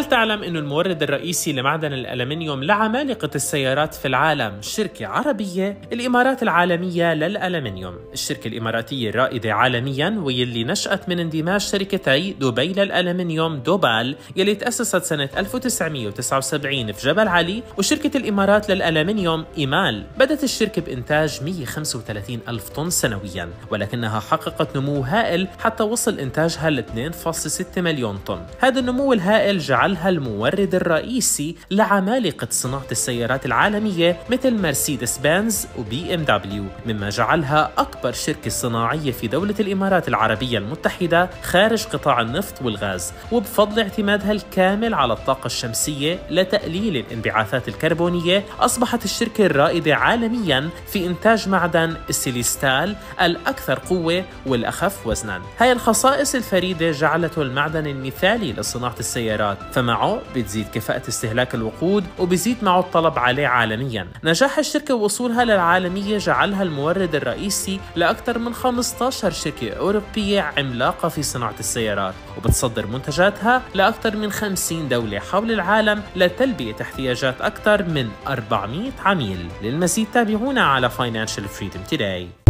هل تعلم أن المورد الرئيسي لمعدن الألمنيوم لعمالقة السيارات في العالم شركة عربية؟ الإمارات العالمية للألمنيوم، الشركة الإماراتية الرائدة عالميا واللي نشأت من اندماج شركتي دبي للألمنيوم دوبال يلي تأسست سنة 1979 في جبل علي، وشركة الإمارات للألمنيوم إيمال. بدأت الشركة بإنتاج 135 ألف طن سنويا، ولكنها حققت نمو هائل حتى وصل إنتاجها ل 2.6 مليون طن. هذا النمو الهائل جعلها المورد الرئيسي لعمالقة صناعة السيارات العالمية مثل مرسيدس بنز وبي ام دبليو، مما جعلها أكبر شركة صناعية في دولة الإمارات العربية المتحدة خارج قطاع النفط والغاز، وبفضل اعتمادها الكامل على الطاقة الشمسية لتقليل الانبعاثات الكربونية أصبحت الشركة الرائدة عالميا في إنتاج معدن السيليستال الأكثر قوة والأخف وزنا. هاي الخصائص الفريدة جعلته المعدن المثالي لصناعة السيارات، فمعه بتزيد كفاءة استهلاك الوقود وبزيد معه الطلب عليه عالميا. نجاح الشركة ووصولها للعالمية جعلها المورد الرئيسي لأكثر من 15 شركة أوروبية عملاقة في صناعة السيارات، وبتصدر منتجاتها لأكثر من 50 دولة حول العالم لتلبية احتياجات أكثر من 400 عميل. للمزيد تابعونا على Financial Freedom Today.